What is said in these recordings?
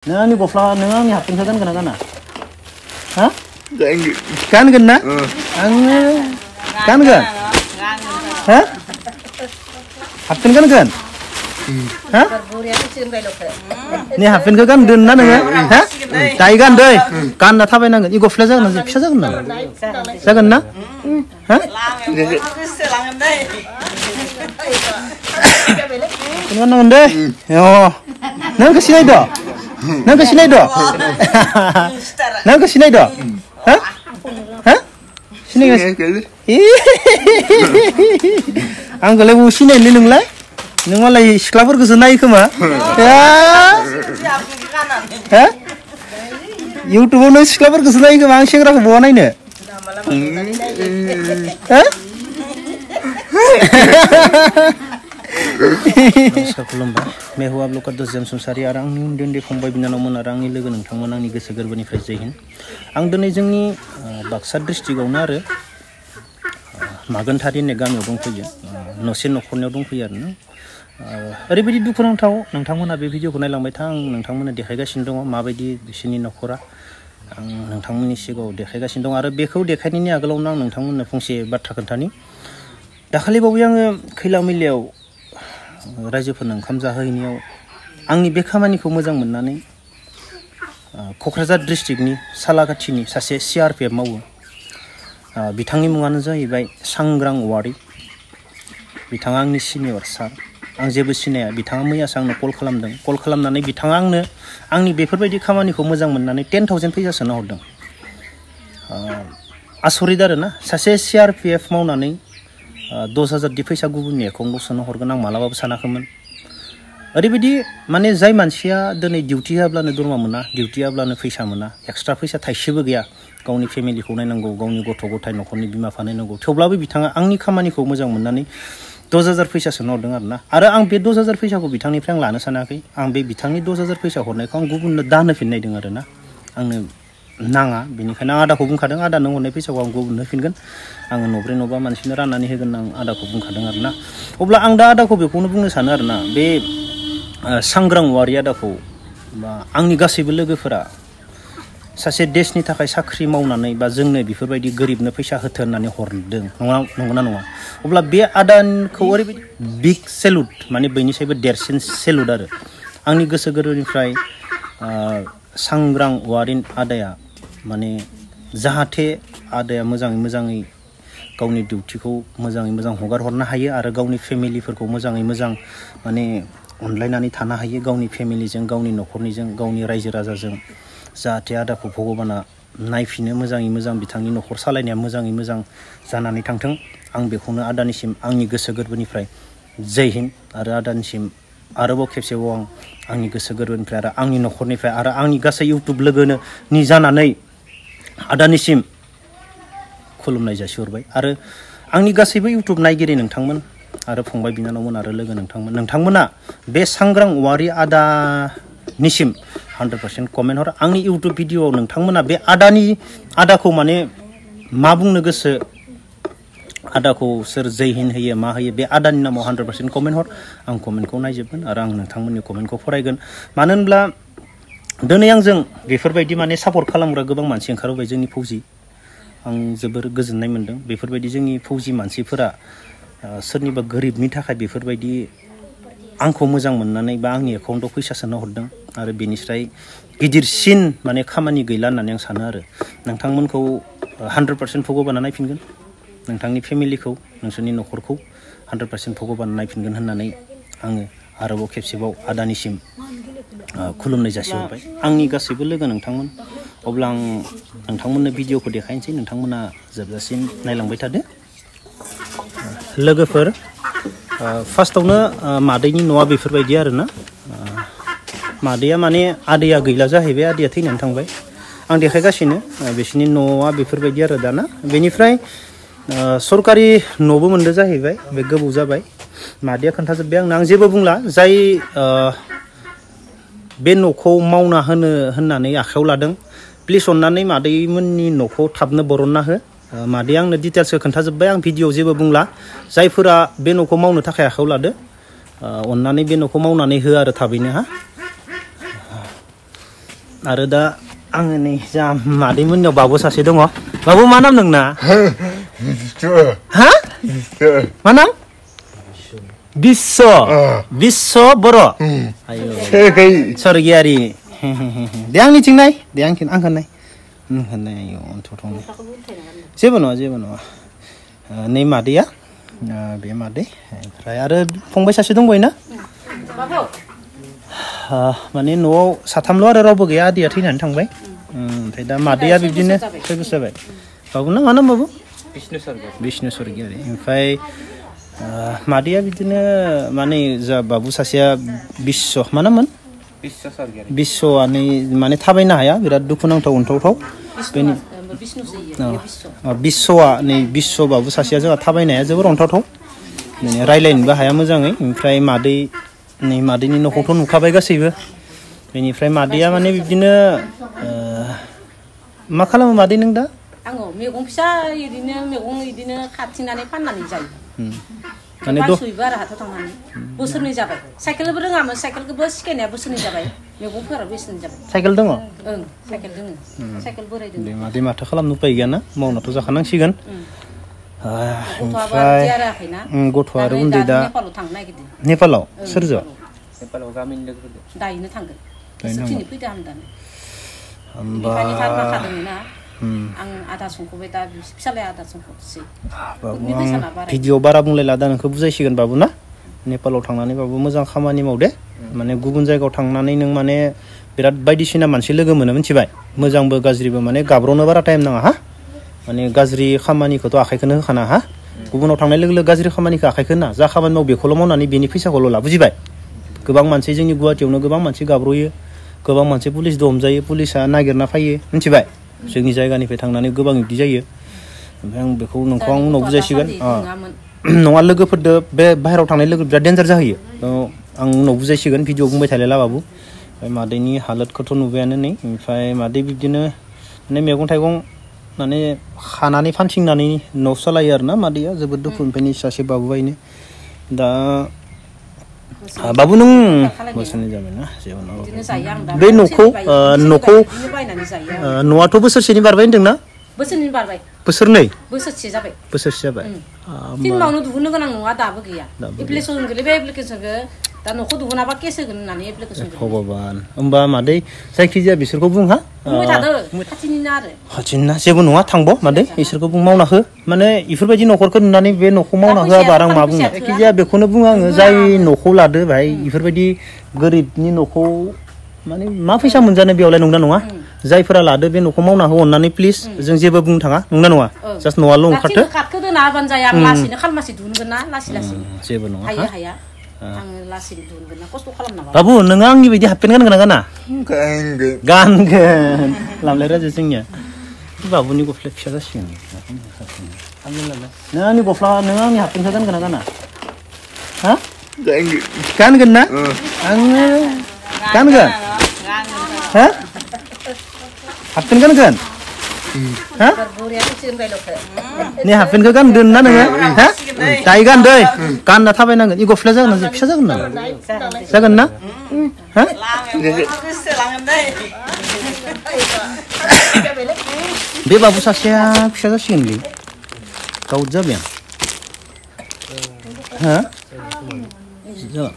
Neng ani gofla neng ani hapin kan kena? Hah? Kan kena? Kan? Hah? Hapin kan? Hah? Ni hapin kan dun na neng? Hah? Tai kan deh? Kan na thabai nang? I gofla jagan na? Pisa jagan na? Jagan na? Hah? Kan nang deh? Yo. Nang kesini dah? Nang kesini dah? Nang kesini dah? Hah? Hah? Sini guys. Ang kalau sini ni nunglah, nunglah sekolah berkesan naik kemana? Ya? Hah? YouTube nung sekolah berkesan naik kemana? Ang sekolah kebawa naik ni? Hah? Sakulumba, mehu आप लोग का 10 जन संसारी आरां निउन दे फंबाय बिनानावमोन आरो आंनि लोगो नोंथांमोन आंनि गोसो गोरबोनिफ्राय जय हिन्द। आं दिनै जोंनि बाक्सा डिस्ट्रिक्टआवनो आरो मागोनथारि होननाय गामियाव दंफैयो। न'से न'खरनियाव दंफैयो आरो ना। ओरैबायदि दुखुनांथाव नोंथांमोना बे भिडिअखौ नायलांबाय था। आं नोंथांमोननो देखायगासिनो दङ माबायदि बिसोरनि न'खरा आं नोंथांमोननि सिगाङाव देखायगासिनो दङ आरो बेखौ देखायनायनि आगोलावनो आं नोंथांमोननो फंसे बाथ्रा खोन्थानि। दाखालि बावै आङो खैला मैलायाव रायजोफोरनो ओंखाम जाहोहैनायाव आंनि बे खामानिखौ मोजां मोननानै क'क्राझार डिस्ट्रिक्टनि सालाकाथिनि सासे CRPF मावो। बिथांनि मुङानो जाहैबाय सांग्रां औवारी। बिथाङा आंनि सिनियर सार। आं जेबो सिनाया। बिथाङा मैयासो आंनो कल खालामदों। कल खालामनानै बिथाङा आंनो आंनि बेफोरबायदि खामानिखौ मोजां मोननानै 10,000 फैसा सोना हरदों। आसरित आरो ना सासे CRPF मावनानै 10,000 दि फैसा गुबुननि एकाउन्टआव सोना हरगोन आं मालाबाबो सानाखैमोन। ओरैबायदि माने जाय मानसिया दिनै डिउटि होआब्लानो दरमा मोना, डिउटि होआब्लानो फैसा मोना, एक्सट्रा फैसा थाइसेबो गैया, गावनि फेमिलिखौ नायनांगौ, गावनि गथ' गथाय न'खरनि बिमा बिफा नायनांगौ, थेवब्लाबो बिथाङा आंनि खामानिखौ मोजां मोननानै 10,000 फैसा सोना हरदों आरो ना। आरो आं बे 10,000 फैसाखौ बिथांनिफ्राय आं लानो सानाखै। आं बे बिथांनि 10,000 फैसा हरनायखौ आं गुबुननो दान होफिननायदों आरो ना। आंनो नाङा, बेनिखायनो आं आदाखौ बुंखादों आदा नों हरनाय फैसाखौ आं गुबुननो होफिनगोन। आङो न'ब्रै न'बा मानसिनो राननानै होगोन आं आदाखौ बुंखादों आरो ना। अब्ला आं दा आदाखौ बेखौनो बुंनो सानो आरो ना बे सांग्रां औवारी आदाखौ बा आंनि गासैबो लोगोफोरा सासे देशनि थाखाय साख्रि मावनानै बा जोंनो बेफोरबायदि गोरिबनो फैसा होथो होननानै हरदों नंगौना नङा? अब्ला बे आदाखौ ओरैबायदि बिग सेलुट माने बयनिसायबो देरसिन सेलुट आरो आंनि गोसो गोरबोनिफ्राय सांग्रां औवारी आदाया माने जाहाथे आदाया मोजाङै गावनि डिउटिखौ मोजाङै मोजां हगार हरनो हायो आरो गावनि फेमिलिफोरखौ मोजाङै मोजां माने अनलायनानै थानो हायो गावनि फेमिलिजों, गावनि न'खरनिजों, गावनि रायजो राजाजों। जाहाथे आदाखौ भगबाना नायफिनो मोजाङै मोजां, बिथांनि न'खर सालायनाया मोजाङै मोजां जानानै थांथों। आं बेखौनो आदानिसिम आंनि गोसो गोरबोनिफ्राय जय हिन्द आरो आदानिसिम आरोबाव खेबसेबाव आं आंनि गोसो गोरबोनिफ्राय आरो आंनि न'खरनिफ्राय आरो आंनि गासै इउटुब लोगोनि जानानै आदानिसिम खुलुमनाय जासिहरबाय। आरो आंनि गासैबो इउटुब नायगिरि नोंथांमोन आरो फंबाय बिनानावमोन आरो लोगो नोंथांमोना बे सांग्रां औवारी आदानिसिम 100% कमेन्ट हर। आंनि इउटुब भिडिअआव नोंथांमोना बे आदाखौ माने मा बुंनो गोसो, आदाखौ सोर जय हिन्द होयो मा होयो बे आदानि नामाव 100% कमेन्ट हर। आं कमेन्टखौ नायजोबगोन आरो आं नोंथांमोननि कमेन्टखौ फरायगोन। मानो होनब्ला दिनै आंजों बेफोरबायदि माने सापर्ट खालामग्रा गोबां मानसि ओंखारबाय जोंनि फौजि। आं जोबोर गोजोननाय मोनदों। बेफोरबायदि जोंनि फौजि मानसिफोरा सोरनिबा गोरिबनि थाखाय बेफोरबायदि आंखौ मोजां मोननानै बा आंनि एकाउन्टआव फैसा सोना हरदों आरो बेनिफ्राय गिदिरसिन माने खामानि गैला होननानै आं सानो आरो नोंथांमोनखौ 100% भगबाना नायफिनगोन, नोंथांनि फेमिलिखौ, नोंसोरनि न'खरखौ 100% भगबाना नायफिनगोन होननानै आङो आरोबाव खेबसेबाव आदानिसिम खुलुमनाय जासिहरबाय। आंनि गासैबो लोगो नोंथांमोन। अब्ला आं नोंथांमोननो भिडिअखौ देखायनोसै, नोंथांमोना जोबजासिम नायलांबाय थादो। लोगोफोर फार्स्टआवनो मादैनि न'आ बेफोरबायदि आरो ना। मादैया माने आदैया गैला जाहैबाय, आदैया थैनानै थांबाय। आं देखायगासिनो बिसोरनि न'आ बेफोरबायदि आरो दाना। बेनिफ्राय सरकारि न'बो मोनदो जाहैबाय, बे गोबाव जाबाय। मादैया खोन्थाजोब्बाय आं जेबो बुंला। जाय बे न'खौ मावना होनो होननानै आखायाव लादों प्लिज अननानै मादैमोननि न'खौ थाबनो बरनना हो। मादैया आंनो डिटेल्सखौ खोन्थाजोब्बाय, आं भिडिअ जेबो बुंला। जायफोरा बे न'खौ मावनो थाखाय आखायाव लादो अननानै बे न'खौ मावनानै हो आरो थाबैनो। हा आरो दा आङो नै जा मादैमोननियाव बाबु सासे दङ बाबु मा नाम नोंना हा मा नाम बिस्व बर' आयौ सरगियारि दे आंनिथिं नाय दे आंखौ नाय जेबो नङा नै मादैया बे मादै ओमफ्राय आरो फंबाय सासे दंबायो ना माने न'आव साथामल' आरो रावबो गैया आदैया थैनानै थांबाय ओमफ्राय दा मादैया बिदिनो 6 बोसोर जाबाय बाबु ना मा नाम बाबु बिष्णु सरगियारि ओमफ्राय मादैया बिदिनो माने जा बाबु सासेया बिस्व मा नाममोन बिस्वआ नै माने थाबायनो हाया बिराद दुखुनांथाव अनथावथाव बेनि बिस्वआ नै बिस्व बाबु सासेया जोंहा थाबायनो हाया जोबोर अनथावथाव माने रायलायनोबो हाया मोजाङै ओमफ्राय मादैनि न'खौथ' नुखाबाय गासैबो बेनिफ्राय मादैया माने बिदिनो मा खालामो मादै नों दा आङो मैगं फिसा इदिनो खाथिनानै फाननानै जायो माने दसुइबो आरो हाथाव थांनानै बोसोरनै जाबाय साइकेलबो रोङामोन साइकेलखौबो सिखायनाया बोसोरनै जाबाय मैगंफोरा बोसोरनै जाबाय साइकेल दङ साइकेल दङ साइकेल बोराय दङ दे मादै माथो खालामनो उपाय गैयाना मावनाथ' जाखानांसिगोन ओमफ्राय गथ'आ आरो उन्दै दा नेपालाव थांनो नागिरदों नेपालाव सोरजों नेपालाव गामिनि लोगोफोरजों दायनो थांगोन बोसोरथिनि फैदो हामदानो होमबा आं आदा संखोबाय दा फिसालाया आदा संखोसै भिडिअ बारा बुंलायला दा नोंखौ बुजायसिगोन बाबु ना नेपालाव थांनानै बाबु मोजां खामानि मावदे माने गुबुन जायगायाव थांनानै नों माने बिराद बायदिसिना मानसि लोगो मोनो मिथिबाय मोजांबो गाज्रिबो माने गाब्र'नो बारा टाइम नाङा हा माने गाज्रि खामानिखौथ' आखाइखौनो होखाना हा गुबुनाव थांनाय लोगो लोगो गाज्रि खामानिखौ आखाइखौ होना जा खामानि माव बेखौल' मावनानै बेनि फैसाखौल' ला बुजिबाय गोबां मानसि जोंनि गुवाहाटियावनो गोबां मानसि गाब्र'यो गोबां मानसि पुलिसजों हमजायो पुलिसा नागिरना फैयो मिथिबाय जोंनि जायगानिफ्राय थांनानै गोबां बिदि जायो ओमफ्राय आं बेखौ नोंखौ आं उनाव बुजायसिगोन नङा लोगोफोरदो बे बाहेरायाव थांनाय लोगो बिराद डेन्जार जाहैयो आं उनाव बुजायसिगोन भिडिअ बुंबाय थालायला बाबु ओमफ्राय मादैनि हालोदखौथ' नुबायानो नै ओमफ्राय मादै बिदिनो माने मैगं थाइगं माने खानानै फानथिंनानै न' सालायो आरोना मादैया जोबोद दुखु ओमफ्राय सासे बाबु बायनो दा बाबु नों बोसोरनै जाबायना जेबो नङा बे न'आथ' बोसोरसेनि बारबाय होनदोंना बोसोरनै बोसोरसे जाबाय फिल्मावनो दिहुननो गोनां नङा दाबो गैया एप्लिकेसन गोलैबाय एप्लिकेसनखौ दा न'खौ दिहुनाबा केस होगोन होननानै एप्लिकेसन भगबान होमबा मादै जायखिजाया बिसोरखौ बुं हा खाथिनिना जेबो नङा थांब' मादै इसोरखौ बुं मावना हो माने इफोरबायदि न'खरखौ नुनानै बे न'खौ मावना होआबा आं मा बुंनो जायखिजाया बेखौनो बुङो आङो जाय न'खौ लादो भाई इफोरबायदि गोरिबनि न'खौ माने मा फैसा मोनजानो बेयावलाय नंना नङा जायफोरा लादो बे न'खौ मावना हो अननानै प्लिज जों जेबो बुंनो थाङा नंना नङा जास्ट न'आल' ओंखारथो दोना होबानो जाया आं लासैनो खालमासि दिहुनगोन ना लासै जेबो नङा हाया आङो लासैनो दिहुनगोन ना खस्थ' खालामनांगौ बाबु नोङो आंनि बायदि हाफपेन्ट गानगोन ना गाना गानगोन लामलाय राजा जोंनिया बाबुनि गस्लाया फिसा जासिगोन नों आंनि गस्ला नों आंनि हाफपेन्टखौ गानगोन ना गाना हा गानगोन ना आङो गानगोन हा हाफपेन्ट गानगोन हा नै हाफपेन्टखौ गानगोन ना नोङो हा दायो गान दै गानना थाबायनांगोन इ गस्लाया जागोन ना फिसा जागोन ना जागोन ना हा बे बाबु सासेया फिसा जासिगोनलै गावद जाबाय आं हा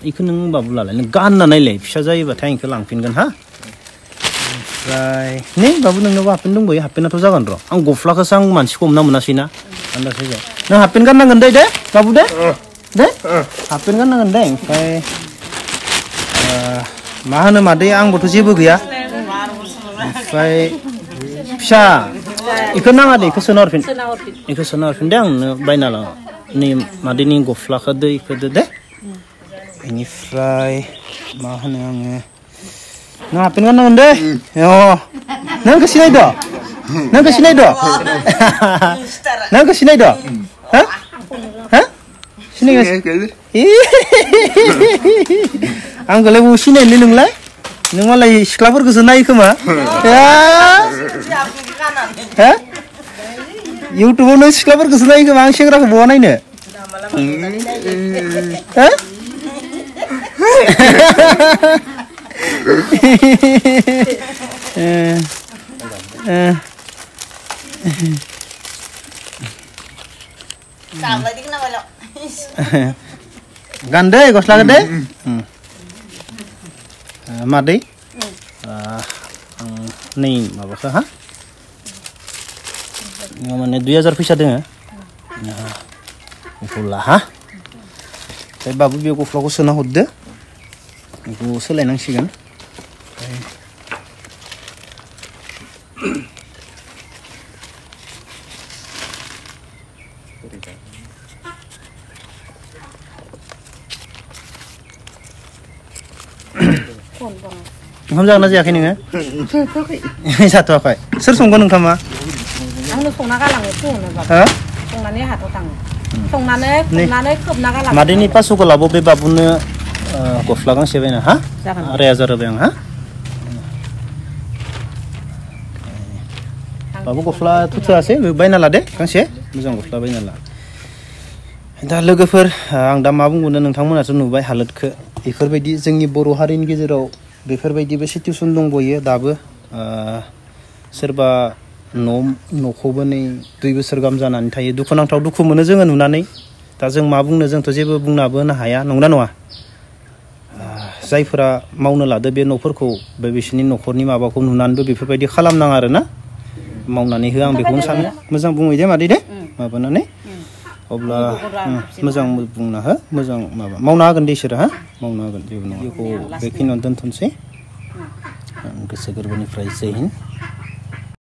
इखौ नों बाबु लालाय नों गानना नायलाय फिसा जायोबाथाय आं इखौ लांफिनगोन हा ओमफ्राय नै बाबु नोंनावबो हाफपेन्ट दंबायो हाफपेन्टआथ' जागोन र' आं गस्लाखौसो आं मानसिखौ हमना मोनासैना आन्दाज होबाय नों हाफपेन्ट गाननांगोन दे बाबु दे हाफपेन्ट गाननांगोन दे ओमफ्राय मा होनो मादै आंबोथ' जेबो गैया ओमफ्राय फिसा इखौ नाङा दे इखौ सोना हरफिन दे आंनो बायना ला नै मादैनि गस्लाखौ दे इखौ दे बेनिफ्राय मा होनो आङो नों हाफपेन्ट गाननांगोन दे नों आंखौ सिनायद' हा सिनायगासिनो आंखौलाय बबाव सिनायनो नोंलाय नों मालाय सिख्लाफोरखौसो नायो खोमा हा इउटुबाव नों सिख्लाफोरखौसो नायो खोमा आं सेंग्राखौ बहा नायनो हा Sampai di kenapa lo? Gandai gosla gede. Madi. Nih apa ha? Ngamane 2000 fisa dong ya? Nah, itulah ha. Saya babu biar aku vlog sana hudde. Aku selain nang sigan. Onkam जागोन ना जायाखै नोङो? जाथ'वाखै। सोर संगोन ओंखामा? आंनो संना गालाङो फुङावनो बाबा। हो? संनानै हाथाव थाङो। संनानै खोबना गालाङो। मादैनि पासुखौ लाबो बे बाबुनो गस्ला गांसे बायना हा? जागोन। 2,000 होबाय आं हा? बाबु गस्ला थुथोआसै बायना ला दे गांसे मोजां गस्ला बायना ला। दा लोगोफोर आं दा मा बुंबावनो नोंथांमोनाथ' नुबाय हालोदखौ बेफोरबायदि जोंनि बर' हारिनि गेजेराव बेफोरबायदिबो सिटुएसन दंबयो दाबो सोरबा न'खौबो नै 2 बोसोर गाहाम जानानै थायो दुखुनांथाव दुखु मोनो जोङो नुनानै दा जों मा बुंनो जोंथ' जेबो बुंनाबो होनो हाया नंगौना नङा जायफोरा मावनो लादो बे न'फोरखौ बे बिसोरनि न'खरनि माबाखौ नुनानैबो बेफोरबायदि खालामनाङा आरो ना मावनानै हो आं बेखौनो सानो मोजां बुङै दे मादै दे माबानानै अब्ला मोजां बुंना हो मोजां माबा मावना होगोन दे इसोरो हा मावना होगोन जेबो नङा बेखौ बेखिनियावनो दोनथ'नोसै गोसो गोरबोनिफ्राय जय हिन्द